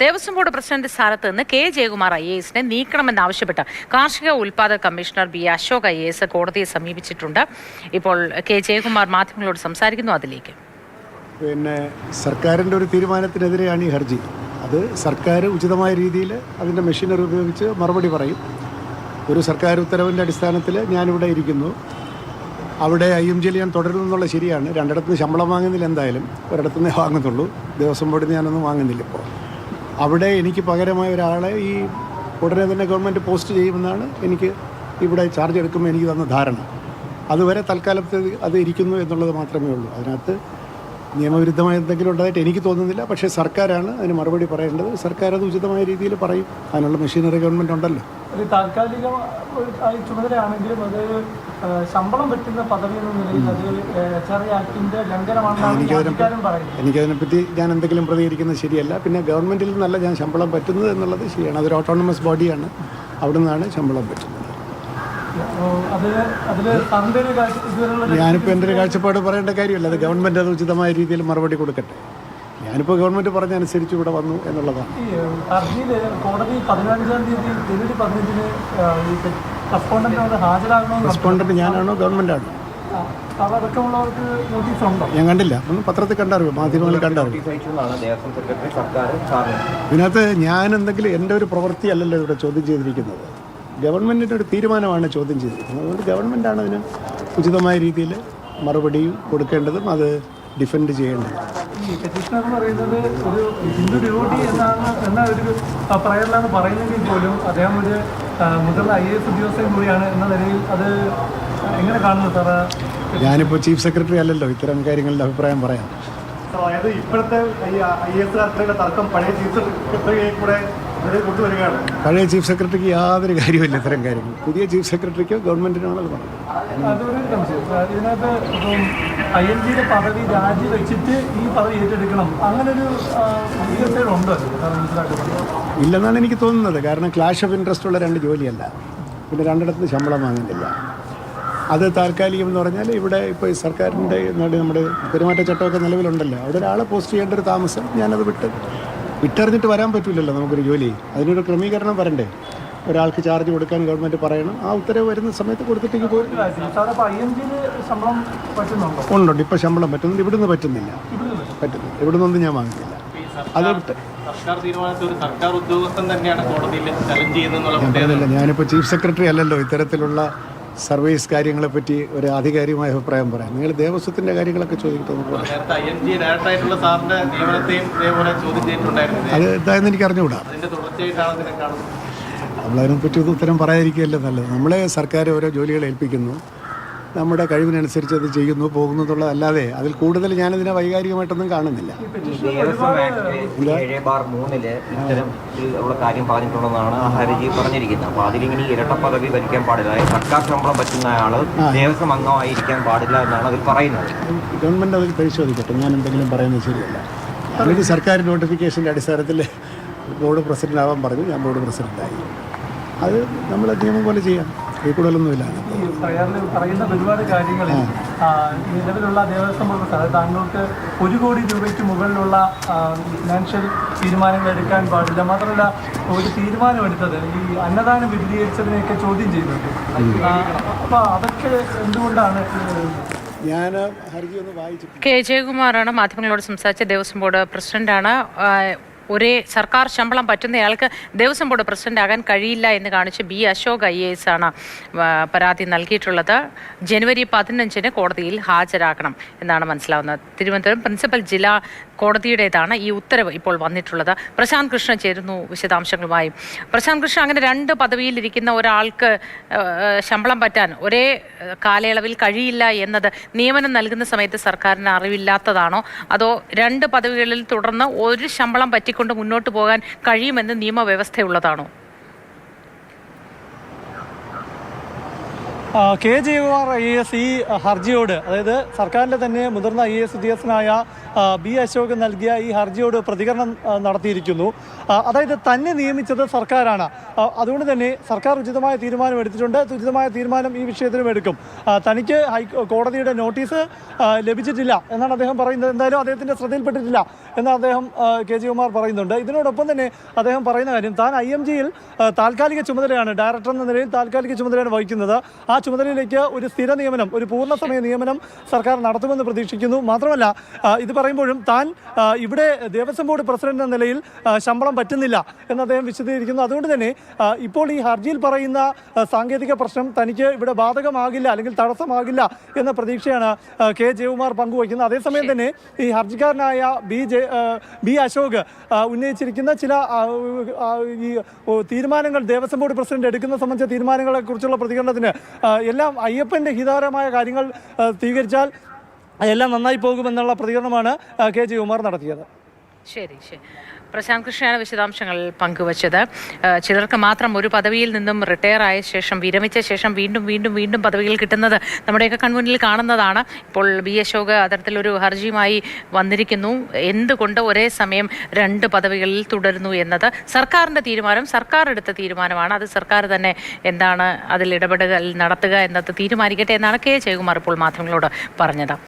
Devaswom board president സ്ഥാനത്ത് നിന്ന് K Jayakumar IAS നീക്കണമെന്നാവശ്യപ്പെട്ട് കാർഷിക ഉൽപാദക കമ്മീഷണർ ബി അശോക് IAS കോടതിയെ സമീപിച്ചിട്ടുണ്ട്. ഇപ്പോൾ കെ ജയകുമാർ മാധ്യമങ്ങളോട് സംസാരിക്കുന്നു. അതിലേക്ക് സർക്കാരിൻ്റെ ഒരു തീരുമാനത്തിനെതിരെയാണ് ഈ ഹർജി. അത് സർക്കാർ ഉചിതമായ രീതിയിൽ അതിൻ്റെ മെഷീനറി ഉപയോഗിച്ച് മറുപടി പറയും. ഒരു സർക്കാർ ഉത്തരവിൻ്റെ അടിസ്ഥാനത്തിൽ ഞാനിവിടെ ഇരിക്കുന്നു. അവിടെ IMGയിൽ ഞാൻ തുടരുന്നുള്ള ശരിയാണ്. രണ്ടിടത്തുനിന്ന് ശമ്പളം വാങ്ങുന്നില്ല, എന്തായാലും ഒരിടത്തുനിന്നേ വാങ്ങുന്നുള്ളൂ. ദേവസ്വം ബോർഡിൽ ഞാനൊന്നും വാങ്ങുന്നില്ല. ഇപ്പോൾ അവിടെ എനിക്ക് പകരമായ ഒരാളെ ഈ ഉടനെ തന്നെ ഗവൺമെൻറ് പോസ്റ്റ് ചെയ്യുമെന്നാണ് എനിക്ക് ഇവിടെ ചാർജ് എടുക്കുമ്പോൾ എനിക്ക് തന്ന ധാരണ. അതുവരെ തൽക്കാലത്ത് അത് ഇരിക്കുന്നു എന്നുള്ളത് മാത്രമേ ഉള്ളൂ. അതിനകത്ത് നിയമവിരുദ്ധമായ എന്തെങ്കിലും ഉണ്ടായിട്ട് എനിക്ക് തോന്നുന്നില്ല. പക്ഷേ സർക്കാരാണ് അതിന് മറുപടി പറയേണ്ടത്. സർക്കാർ അത് ഉചിതമായ രീതിയിൽ പറയും. അതിനുള്ള മെഷീനറി ഗവൺമെൻറ് ഉണ്ടല്ലോ. ഒരു താൽക്കാലിക ചുമതലയാണെങ്കിലും അത് ശമ്പളം പറ്റുന്ന പദവി എന്ന നിലയിൽ അത് HRA ആക്ടിന്റെ ലംഘനമാണെന്നാണ് എനിക്കതിനെപ്പറ്റി ഞാൻ എന്തെങ്കിലും പ്രതികരിക്കുന്നത് ശരിയല്ല. പിന്നെ ഗവൺമെൻറ്റിൽ നിന്നല്ല ഞാൻ ശമ്പളം പറ്റുന്നത് എന്നുള്ളത് ശരിയാണ്. അതൊരു ഓട്ടോണമസ് ബോഡിയാണ്. അവിടെ നിന്നാണ് ശമ്പളം പറ്റുന്നത്. ഞാനിപ്പോൾ എൻ്റെ ഒരു കാഴ്ചപ്പാട് പറയേണ്ട കാര്യമില്ല. അത് ഗവൺമെൻറ് അത് ഉചിതമായ രീതിയിൽ മറുപടി കൊടുക്കട്ടെ. ഞാനിപ്പോൾ ഗവൺമെൻറ് പറഞ്ഞനുസരിച്ച് ഇവിടെ വന്നു എന്നുള്ളതാണ്. റെസ്പോണ്ടന്റ് ഞാനാണോ ഗവൺമെൻറ്റാണോ? ഞാൻ കണ്ടില്ല. ഒന്ന് പത്രത്തിൽ കണ്ടറിയോ, മാധ്യമങ്ങളിൽ കണ്ടറിയോ? ഇതിനകത്ത് ഞാൻ എന്തെങ്കിലും എൻ്റെ ഒരു പ്രവൃത്തി അല്ലല്ലോ ഇവിടെ ചോദ്യം ചെയ്തിരിക്കുന്നത്. ഗവൺമെൻറ്റിൻ്റെ ഒരു തീരുമാനമാണ് ചോദ്യം ചെയ്തിരിക്കുന്നത്. അതുകൊണ്ട് ഗവൺമെൻറ്റാണ് അതിന് ഉചിതമായ രീതിയിൽ മറുപടിയും കൊടുക്കേണ്ടതും അത് ഡിഫെൻഡ് ചെയ്യേണ്ടതും. ഈ പെറ്റീഷണർ എന്ന് പറയുന്നത് ഒരു ഹിന്ദു ഡിവോട്ടി എന്ന ഒരു പറയലാണ് പറയുന്നെങ്കിൽ പോലും അദ്ദേഹം ഒരു മുതിർന്ന IAS ഉദ്യോഗസ്ഥൻ കൂടിയാണ് എന്ന നിലയിൽ അത് എങ്ങനെ കാണുന്നു സാറ്? ഞാനിപ്പോൾ ചീഫ് സെക്രട്ടറി അല്ലല്ലോ ഇത്തരം കാര്യങ്ങളിൽ അഭിപ്രായം പറയാം. അതായത് ഇപ്പോഴത്തെ IAS തർക്കം പഴയ ചീഫ് സെക്രട്ടറിയെ കൂടെ കൊണ്ടുവരികയാണ്. പഴയ ചീഫ് സെക്രട്ടറിക്ക് യാതൊരു കാര്യമില്ല ഇത്തരം കാര്യങ്ങൾ. പുതിയ ചീഫ് സെക്രട്ടറിക്കോ ഗവൺമെൻറ്റിനാണ് അത് പറഞ്ഞത്. അതൊരു ഇതിനകത്ത് ഇപ്പം IMGയുടെ പദവി രാജിവെച്ചിട്ട് ഈ പദവി ഏറ്റെടുക്കണം അങ്ങനൊരു ഉണ്ടോ ഇല്ലെന്നാണ് എനിക്ക് തോന്നുന്നത്. കാരണം ക്ലാഷ് ഓഫ് ഇൻട്രസ്റ്റ് ഉള്ള രണ്ട് ജോലിയല്ല. പിന്നെ രണ്ടിടത്ത് ശമ്പളം വാങ്ങുന്നില്ല. അത് താൽക്കാലികം എന്ന് പറഞ്ഞാൽ ഇവിടെ ഇപ്പോൾ സർക്കാരിൻ്റെ നമ്മുടെ പെരുമാറ്റച്ചട്ടമൊക്കെ നിലവിലുണ്ടല്ലോ. അവിടെ ഒരാളെ പോസ്റ്റ് ചെയ്യേണ്ട ഒരു താമസം. ഞാനത് വിട്ടെറിഞ്ഞിട്ട് വരാൻ പറ്റില്ലല്ലോ നമുക്കൊരു ജോലി. അതിനൊരു ക്രമീകരണം വരണ്ടേ? ഒരാൾക്ക് ചാർജ് കൊടുക്കാൻ ഗവൺമെൻറ് പറയണം. ആ ഉത്തരവ് വരുന്ന സമയത്ത് കൊടുത്തിട്ടേക്ക് പോയി. ഉണ്ടുണ്ട്. ഇപ്പോൾ ശമ്പളം പറ്റുന്നുണ്ട്. ഇവിടുന്ന് പറ്റുന്നില്ല. ഇവിടുന്നൊന്നും ഞാൻ വാങ്ങുന്നില്ല. ഞാനിപ്പോൾ ചീഫ് സെക്രട്ടറി അല്ലല്ലോ ഇത്തരത്തിലുള്ള സർവീസ് കാര്യങ്ങളെപ്പറ്റി ഒരു ആധികാരികമായ അഭിപ്രായം പറയാം. നിങ്ങൾ ദേവസ്വത്തിൻ്റെ കാര്യങ്ങളൊക്കെ ചോദിക്കുന്നു. അത് എന്തായെന്ന് എനിക്ക് അറിഞ്ഞുകൂടാ. നമ്മളതിനെപ്പറ്റി ഒരു ഉത്തരം പറയാതിരിക്കുകയല്ലേ നല്ലത്. നമ്മളെ സർക്കാർ ഓരോ ജോലികൾ ഏൽപ്പിക്കുന്നു. നമ്മുടെ കഴിവിനനുസരിച്ച് അത് ചെയ്യുന്നു പോകുന്നു എന്നുള്ളതല്ലാതെ അതിൽ കൂടുതൽ ഞാനതിനെ വൈകാരികമായിട്ടൊന്നും കാണുന്നില്ല. കാര്യം പറഞ്ഞിട്ടുണ്ടെന്നാണ് ഹർജി പറഞ്ഞിരിക്കുന്നത്. അപ്പോൾ അതിലിങ്ങനെ ഇരട്ട പദവി ഭരിക്കാൻ പാടില്ല, സർക്കാർ ശമ്പളം പറ്റുന്ന ആൾ ദേവസ്വം അംഗമായിരിക്കാൻ പാടില്ല എന്നാണ് അതിൽ പറയുന്നത്. ഗവൺമെൻറ് അതിൽ പരിശോധിക്കട്ടെ. ഞാൻ എന്തെങ്കിലും പറയുന്നത് ശരിയല്ല. അല്ലെങ്കിൽ സർക്കാർ നോട്ടിഫിക്കേഷൻ്റെ അടിസ്ഥാനത്തിൽ ബോർഡ് പ്രസിഡന്റ് ആവാൻ പറഞ്ഞു. ഞാൻ ബോർഡ് പ്രസിഡന്റായി. അത് നമ്മൾ നിയമം പോലെ ചെയ്യാം. ഈ കൂടുതലൊന്നുമില്ല. പറയുന്ന ഒരുപാട് കാര്യങ്ങളിൽ നിലവിലുള്ള ദേവസ്വം ബോർഡ് താങ്കൾക്ക് 1 കോടി രൂപയ്ക്ക് മുകളിലുള്ള ഫിനാൻഷ്യൽ തീരുമാനങ്ങൾ എടുക്കാൻ പാടില്ല. മാത്രമല്ല ഒരു തീരുമാനമെടുത്തത് ഈ അന്നദാനം വിപുലീകരിച്ചതിനെയൊക്കെ ചോദ്യം ചെയ്യുന്നുണ്ട്. അപ്പോൾ അതൊക്കെ എന്തുകൊണ്ടാണ്? ഞാൻ ഹർജി ഒന്ന് വായിച്ചു. കെ ജയകുമാറാണ് മാധ്യമങ്ങളോട് സംസാരിച്ച ദേവസ്വം ബോർഡ് പ്രസിഡന്റാണ്. ഒരേ സർക്കാർ ശമ്പളം പറ്റുന്നയാൾക്ക് ദേവസ്വം ബോർഡ് പ്രസിഡന്റ് ആകാൻ കഴിയില്ല എന്ന് കാണിച്ച് ബി അശോക് IAS ആണ് പരാതി നൽകിയിട്ടുള്ളത്. ജനുവരി 15 കോടതിയിൽ ഹാജരാക്കണം എന്നാണ് മനസ്സിലാവുന്നത്. തിരുവനന്തപുരം പ്രിൻസിപ്പൽ ജില്ലാ കോടതിയുടേതാണ് ഈ ഉത്തരവ് ഇപ്പോൾ വന്നിട്ടുള്ളത്. പ്രശാന്ത് കൃഷ്ണ ചേരുന്നു വിശദാംശങ്ങളുമായി. പ്രശാന്ത് കൃഷ്ണ, അങ്ങനെ 2 പദവിയിലിരിക്കുന്ന ഒരാൾക്ക് ശമ്പളം പറ്റാൻ ഒരേ കാലയളവിൽ കഴിയില്ല എന്നത് നിയമനം നൽകുന്ന സമയത്ത് സർക്കാരിന് അറിവില്ലാത്തതാണോ? അതോ 2 പദവികളിൽ തുടർന്ന് ഒരു ശമ്പളം കൊണ്ട് മുന്നോട്ട് പോകാൻ കഴിയുമെന്ന് നിയമവ്യവസ്ഥയുള്ളതാണോ? കെ ജയകുമാർ IAS ഈ ഹർജിയോട്, അതായത് സർക്കാരിൻ്റെ തന്നെ മുതിർന്ന IAS ഉദ്യോഗസ്ഥനായ ബി അശോക് നൽകിയ ഈ ഹർജിയോട് പ്രതികരണം നടത്തിയിരിക്കുന്നു. അതായത് തന്നെ നിയമിച്ചത് സർക്കാരാണ്, അതുകൊണ്ട് തന്നെ സർക്കാർ ഉചിതമായ തീരുമാനം എടുത്തിട്ടുണ്ട്, ഉചിതമായ തീരുമാനം ഈ വിഷയത്തിലും എടുക്കും. തനിക്ക് കോടതിയുടെ നോട്ടീസ് ലഭിച്ചിട്ടില്ല എന്നാണ് അദ്ദേഹം പറയുന്നത്. എന്തായാലും അദ്ദേഹത്തിൻ്റെ ശ്രദ്ധയിൽപ്പെട്ടിട്ടില്ല എന്ന് അദ്ദേഹം കെ ജയകുമാർ പറയുന്നുണ്ട്. ഇതിനോടൊപ്പം തന്നെ അദ്ദേഹം പറയുന്ന കാര്യം, താൻ IMGയിൽ താൽക്കാലിക ചുമതലയാണ്, ഡയറക്ടർ എന്ന നിലയിൽ താൽക്കാലിക ചുമതലയാണ് വഹിക്കുന്നത്. ആ ചുമതലയിലേക്ക് ഒരു സ്ഥിര നിയമനം, ഒരു പൂർണ്ണസമയ നിയമനം സർക്കാർ നടത്തുമെന്ന് പ്രതീക്ഷിക്കുന്നു. മാത്രമല്ല ഇത് പറയുമ്പോഴും താൻ ഇവിടെ ദേവസ്വം ബോർഡ് പ്രസിഡന്റ് എന്ന നിലയിൽ ശമ്പളം പറ്റുന്നില്ല എന്ന് അദ്ദേഹം വിശദീകരിക്കുന്നു. അതുകൊണ്ട് തന്നെ ഇപ്പോൾ ഈ ഹർജിയിൽ പറയുന്ന സാങ്കേതിക പ്രശ്നം തനിക്ക് ഇവിടെ ബാധകമാകില്ല അല്ലെങ്കിൽ തടസ്സമാകില്ല എന്ന പ്രതീക്ഷയാണ് കെ ജയകുമാർ പങ്കുവയ്ക്കുന്നത്. അതേസമയം തന്നെ ഈ ഹർജിക്കാരനായ ബി അശോക് ഉന്നയിച്ചിരിക്കുന്ന ചില ഈ തീരുമാനങ്ങൾ, ദേവസ്വം ബോർഡ് പ്രസിഡന്റ് എടുക്കുന്ന സംബന്ധിച്ച തീരുമാനങ്ങളെ കുറിച്ചുള്ള പ്രതികരണത്തിന് എല്ലാം അയ്യപ്പൻ്റെ ഹിതകരമായ കാര്യങ്ങൾ സ്വീകരിച്ചാൽ എല്ലാം നന്നായി പോകുമെന്നുള്ള പ്രതികരണമാണ് കെ ജയകുമാർ നടത്തിയത്. ശരി. പ്രശാന്ത് കൃഷ്ണയാണ് വിശദാംശങ്ങൾ പങ്കുവച്ചത്. ചിലർക്ക് മാത്രം ഒരു പദവിയിൽ നിന്നും റിട്ടയർ ആയ ശേഷം, വിരമിച്ച ശേഷം വീണ്ടും പദവികൾ കിട്ടുന്നത് നമ്മുടെയൊക്കെ കൺമുന്നിൽ കാണുന്നതാണ്. ഇപ്പോൾ ബി അശോക് അത്തരത്തിലൊരു ഹർജിയുമായി വന്നിരിക്കുന്നു. എന്തുകൊണ്ട് ഒരേ സമയം 2 പദവികളിൽ തുടരുന്നു എന്നത് സർക്കാരിൻ്റെ തീരുമാനം, സർക്കാർ എടുത്ത തീരുമാനമാണ്. അത് സർക്കാർ തന്നെ എന്താണ് അതിൽ ഇടപെടൽ നടത്തുക എന്നത് തീരുമാനിക്കട്ടെ എന്നാണ് കെ ജയകുമാർ ഇപ്പോൾ മാധ്യമങ്ങളോട് പറഞ്ഞത്.